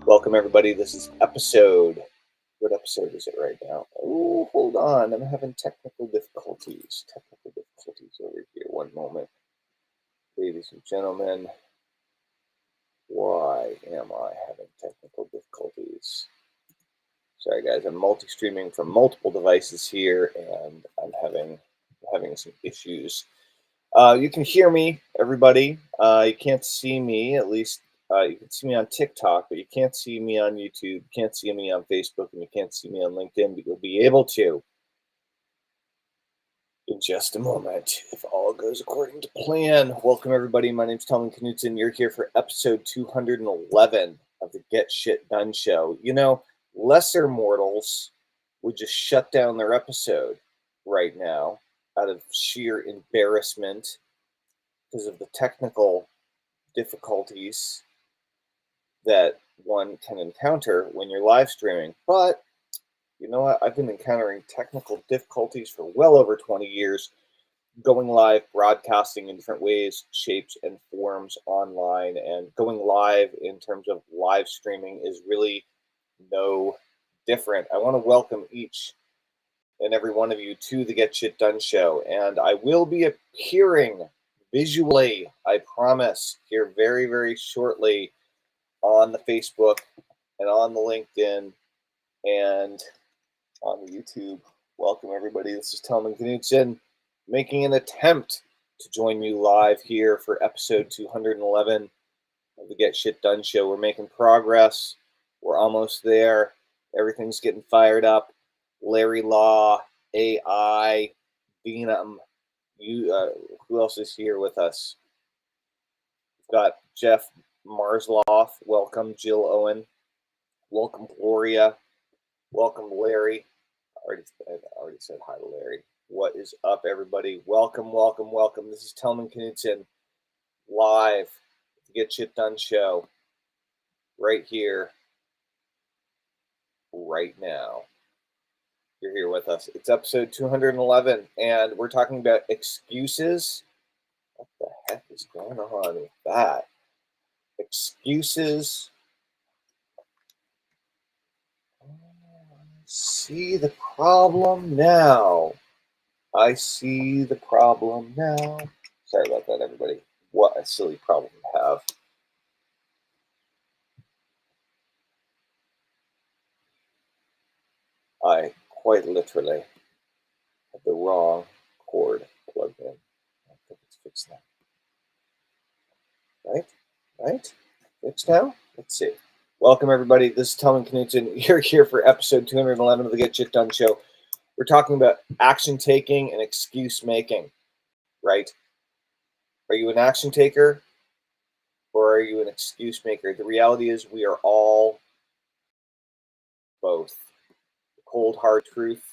Welcome, everybody. This is what episode is it right now? Oh, hold on. I'm having technical difficulties. Over here. One moment. Ladies and gentlemen, why am I having technical difficulties? Sorry, guys. I'm multi-streaming from multiple devices here, and I'm having some issues. You can hear me, everybody. You can't see me, at least. You can see me on TikTok, but you can't see me on YouTube. You can't see me on Facebook, and you can't see me on LinkedIn, but you'll be able to in just a moment, if all goes according to plan. Welcome, everybody. My name's Tellman Curtis. You're here for episode 211 of the Get Shit Done show. You know, lesser mortals would just shut down their episode right now out of sheer embarrassment because of the technical difficulties that one can encounter when you're live streaming. But you know what? I've been encountering technical difficulties for well over 20 years, going live, broadcasting in different ways, shapes, and forms online. And going live in terms of live streaming is really no different. I want to welcome each and every one of you to the Get Shit Done show. And I will be appearing visually, I promise, here very, very shortly on the Facebook and on the LinkedIn and on the YouTube. Welcome, everybody. This is Tellman Curtis making an attempt to join you live here for episode 211 of the Get Shit Done show. We're making progress. We're almost there. Everything's getting fired up. Larry Law, AI, Beanum. Who else is here with us? We've got Jeff Marsloff. Welcome, Jill Owen. Welcome, Gloria. Welcome, Larry. I already said hi to Larry. What is up, everybody? Welcome, welcome, welcome. This is Tellman Curtis live at the Get Shit Done show right here, right now. You're here with us. It's episode 211, and we're talking about excuses. What the heck is going on with that? Excuses. See the problem now. I see the problem now. Sorry about that, everybody. What a silly problem to have. I quite literally had the wrong cord plugged in. I think it's fixed now. Right? Fixed now? Let's see. Welcome, everybody. This is Tellman Curtis. You're here for episode 211 of the Get Shit Done show. We're talking about action taking and excuse making, right? Are you an action taker or are you an excuse maker? The reality is we are all both. The cold, hard truth,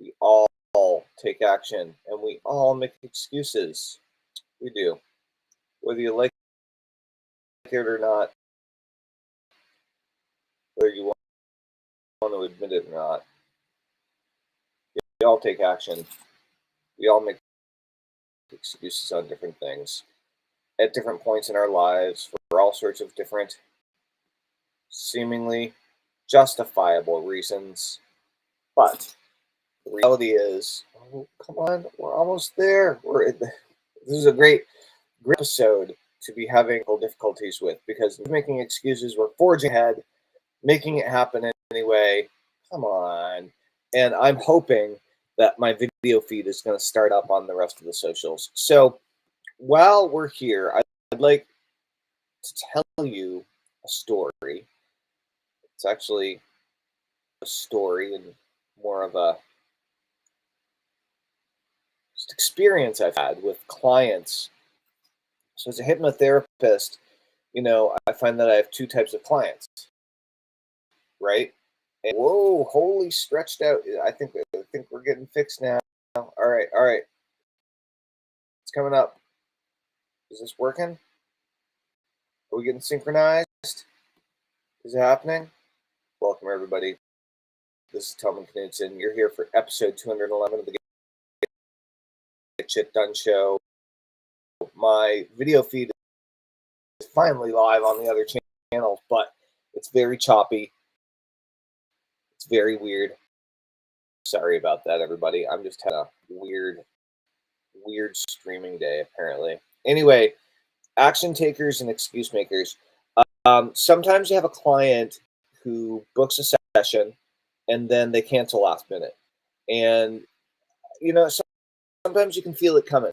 we all take action and we all make excuses. We do. Whether you like it or not, whether you want to admit it or not, we all take action. We all make excuses on different things at different points in our lives for all sorts of different seemingly justifiable reasons. But the reality is, oh, come on, we're almost there. This is a great episode to be having difficulties with, because making excuses, we're forging ahead, making it happen anyway. Come on. And I'm hoping that my video feed is going to start up on the rest of the socials. So while we're here, I'd like to tell you a story. It's actually a story and more of a just experience I've had with clients. So as a hypnotherapist, you know, I find that I have two types of clients, right? And, whoa, holy stretched out. I think we're getting fixed now. All right. It's coming up. Is this working? Are we getting synchronized? Is it happening? Welcome, everybody. This is Tellman Curtis, and you're here for episode 211 of the Get Shit Done show. My video feed is finally live on the other channel, but it's very choppy. It's very weird. Sorry about that, everybody. I'm just having a weird streaming day, apparently. Anyway, action takers and excuse makers. Sometimes you have a client who books a session and then they cancel last minute. And, sometimes you can feel it coming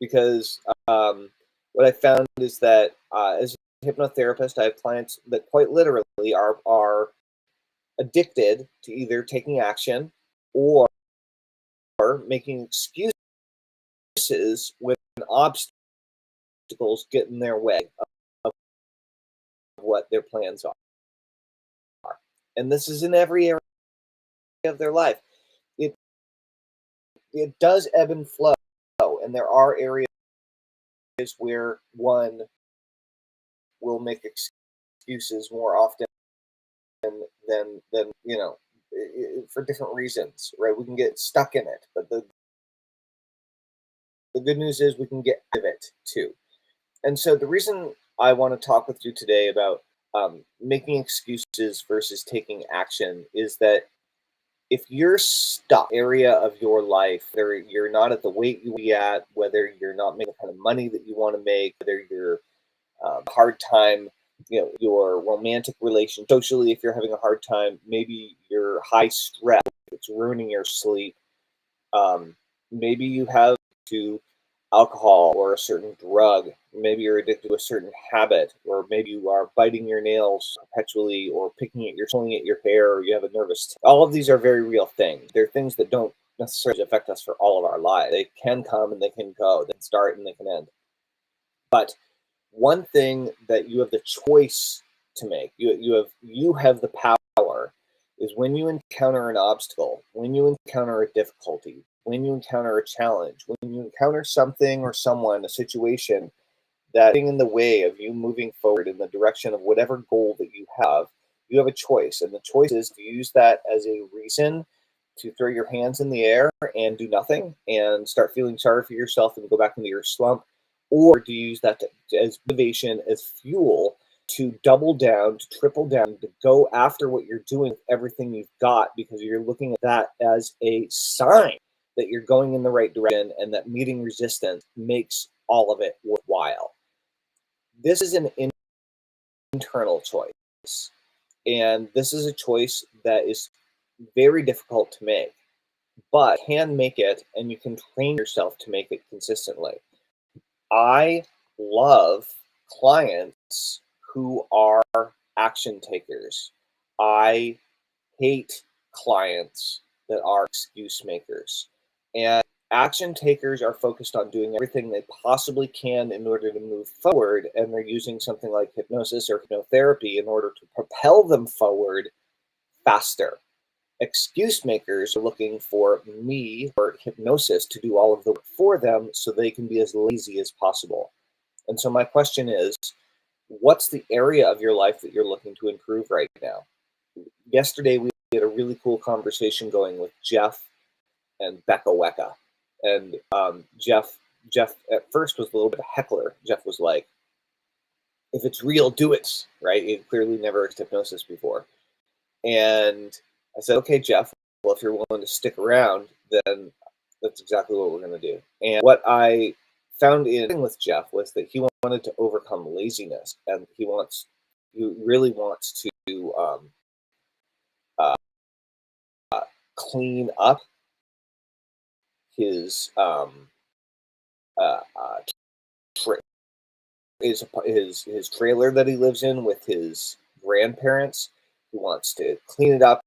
because what I found is that as a hypnotherapist, I have clients that quite literally are addicted to either taking action or making excuses when obstacles get in their way of what their plans are. And this is in every area of their life. It does ebb and flow, and there are areas where one will make excuses more often than for different reasons, right? We can get stuck in it, but the good news is we can get out of it too. And so the reason I want to talk with you today about making excuses versus taking action is that if you're stuck in an area of your life, whether you're not at the weight you be at, whether you're not making the kind of money that you want to make, whether you're hard time, your romantic relation, socially, if you're having a hard time, maybe you're high stress, it's ruining your sleep. Maybe you have to alcohol or a certain drug. Maybe you're addicted to a certain habit, or maybe you are biting your nails perpetually, or pulling at your hair, or you have a nervous. All of these are very real things. They're things that don't necessarily affect us for all of our lives. They can come and they can go. They can start and they can end. But one thing that you have the choice to make, you have the power, is when you encounter an obstacle, when you encounter a difficulty, when you encounter a challenge, when you encounter something or someone, a situation that is in the way of you moving forward in the direction of whatever goal that you have a choice. And the choice is to use that as a reason to throw your hands in the air and do nothing and start feeling sorry for yourself and go back into your slump, or do you use that as motivation, as fuel to double down, to triple down, to go after what you're doing with everything you've got, because you're looking at that as a sign that you're going in the right direction and that meeting resistance makes all of it worthwhile. This is an internal choice, and this is a choice that is very difficult to make, but can make it, and you can train yourself to make it consistently. I love clients who are action takers. I hate clients that are excuse makers. And action takers are focused on doing everything they possibly can in order to move forward, and they're using something like hypnosis or hypnotherapy in order to propel them forward faster. Excuse makers are looking for me or hypnosis to do all of the work for them so they can be as lazy as possible. And so my question is, what's the area of your life that you're looking to improve right now? Yesterday, we had a really cool conversation going with Jeff and Becca Wecca. And Jeff at first was a little bit of a heckler. Jeff was like, if it's real, do it, right? He clearly never heard hypnosis before. And I said, okay, Jeff, well, if you're willing to stick around, then that's exactly what we're going to do. And what I found in with Jeff was that he wanted to overcome laziness, and he really wants to clean up his his trailer that he lives in with his grandparents. He wants to clean it up.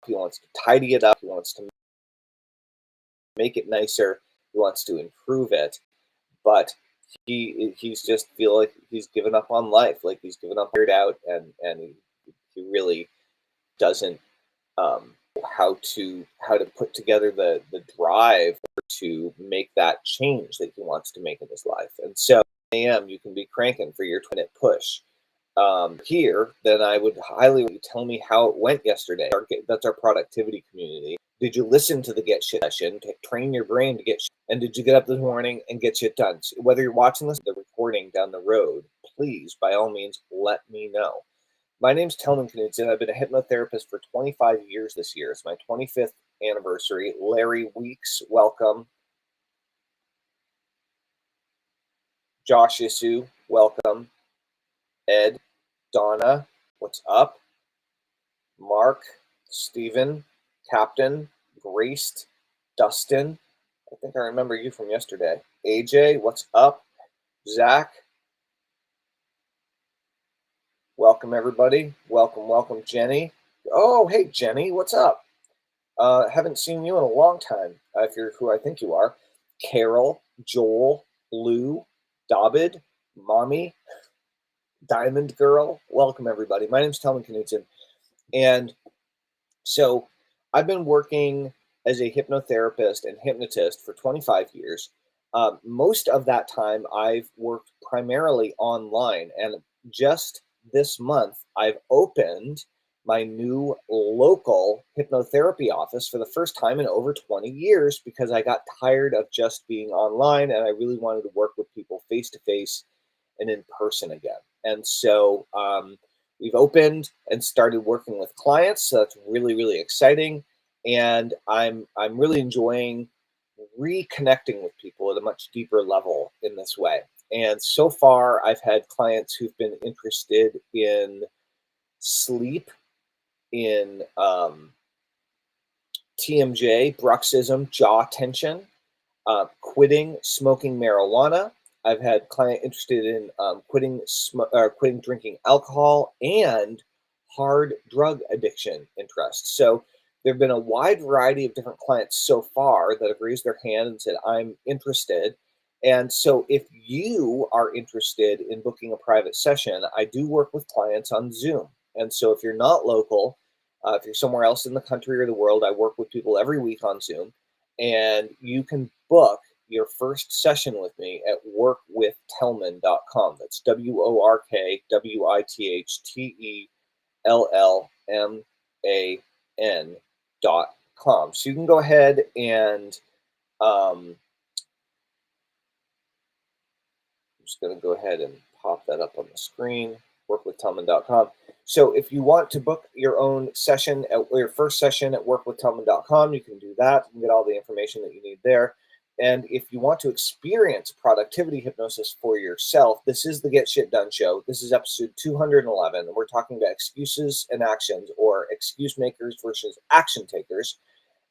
He wants to tidy it up. He wants to make it nicer. He wants to improve it. But he's just feel like he's given up on life. Like he's given up, figured out, and he really doesn't how to put together the drive to make that change that he wants to make in his life. And so you can be cranking for your 20-minute push, here, then I would highly tell me how it went yesterday. That's our productivity community. Did you listen to the get shit session to train your brain to get shit? And did you get up this morning and get shit done? So whether you're watching this, the recording down the road, please, by all means, let me know. My name's Tellman Curtis, and I've been a hypnotherapist for 25 years this year. It's my 25th anniversary. Larry Weeks, welcome. Josh Isu, welcome. Ed, Donna, what's up? Mark, Stephen, Captain, Graced, Dustin. I think I remember you from yesterday. AJ, what's up? Zach, welcome everybody. Welcome Jenny. Oh, hey Jenny, what's up? Haven't seen you in a long time, if you're who I think you are. Carol, Joel, Lou, David, Mommy, Diamond Girl. Welcome everybody. My name's Tellman Curtis, and so I've been working as a hypnotherapist and hypnotist for 25 years. Most of that time, I've worked primarily online. And just this month, I've opened my new local hypnotherapy office for the first time in over 20 years because I got tired of just being online and I really wanted to work with people face to face and in person again. And so we've opened and started working with clients. So that's really exciting. And I'm really enjoying reconnecting with people at a much deeper level in this way. And so far, I've had clients who've been interested in sleep, in TMJ, bruxism, jaw tension, quitting smoking marijuana. I've had client interested in quitting drinking alcohol and hard drug addiction interest. So there have been a wide variety of different clients so far that have raised their hand and said, I'm interested. And so if you are interested in booking a private session, I do work with clients on Zoom. And so if you're not local, if you're somewhere else in the country or the world, I work with people every week on Zoom. And you can book your first session with me at workwithtellman.com. That's workwithtellman.com. So you can go ahead and I'm just going to go ahead and pop that up on the screen, workwithtellman.com. So if you want to book your own session, your first session at workwithtellman.com, you can do that. You can get all the information that you need there. And if you want to experience productivity hypnosis for yourself, this is the Get Shit Done Show. This is episode 211, and we're talking about excuses and actions, or excuse makers versus action takers.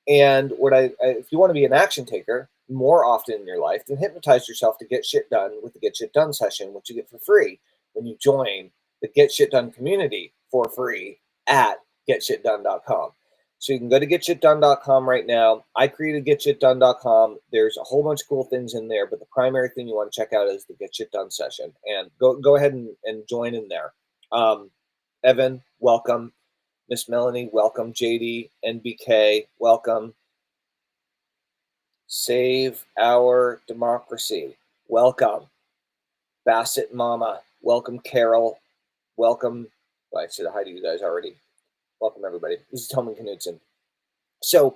And if you want to be an action taker more often in your life, then hypnotize yourself to get shit done with the Get Shit Done session, which you get for free when you join the Get Shit Done community for free at getshitdone.com. So you can go to getshitdone.com right now. I created getshitdone.com. There's a whole bunch of cool things in there, but the primary thing you want to check out is the Get Shit Done session. And go ahead and join in there. Evan, welcome. Miss Melanie, welcome. JD, NBK, welcome. Save Our Democracy, welcome. Bassett Mama, welcome. Carol, welcome. Well, I said hi to you guys already. Welcome, everybody. This is Tellman Curtis. So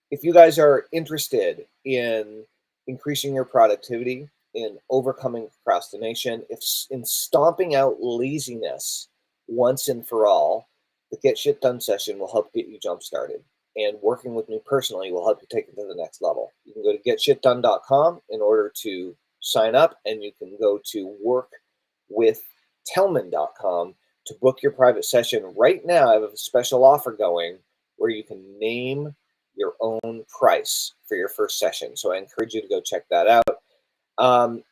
if you guys are interested in increasing your productivity, in overcoming procrastination, in stomping out laziness once and for all, the Get Shit Done session will help get you jump started. And working with me personally will help you take it to the next level. You can go to getshitdone.com in order to sign up, and you can go to workwithtellman.com to book your private session. Right now, I have a special offer going where you can name your own price for your first session. So I encourage you to go check that out.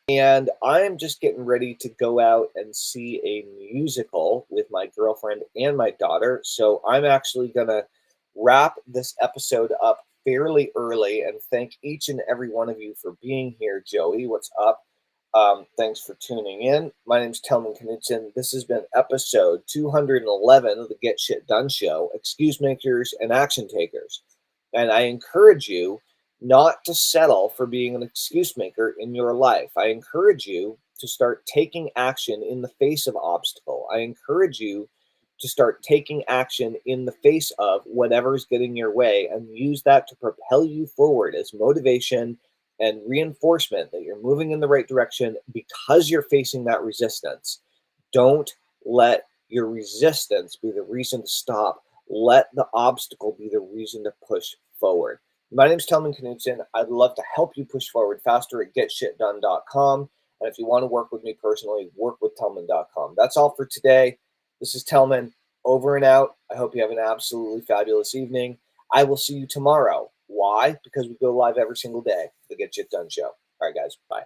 And I'm just getting ready to go out and see a musical with my girlfriend and my daughter. So I'm actually going to wrap this episode up fairly early and thank each and every one of you for being here. Joey, what's up? Thanks for tuning in. My name's Tellman Curtis. This has been episode 211 of the Get Shit Done Show, Excuse Makers and Action Takers. And I encourage you not to settle for being an excuse maker in your life. I encourage you to start taking action in the face of obstacle. I encourage you to start taking action in the face of whatever's getting your way and use that to propel you forward as motivation and reinforcement that you're moving in the right direction because you're facing that resistance. Don't let your resistance be the reason to stop. Let the obstacle be the reason to push forward. My name is Tellman Curtis. I'd love to help you push forward faster at getshitdone.com. And if you want to work with me personally, work with Tellman.com. That's all for today. This is Tellman, over and out. I hope you have an absolutely fabulous evening. I will see you tomorrow. Why? Because we go live every single day, the Get Shit Done show. All right, guys. Bye.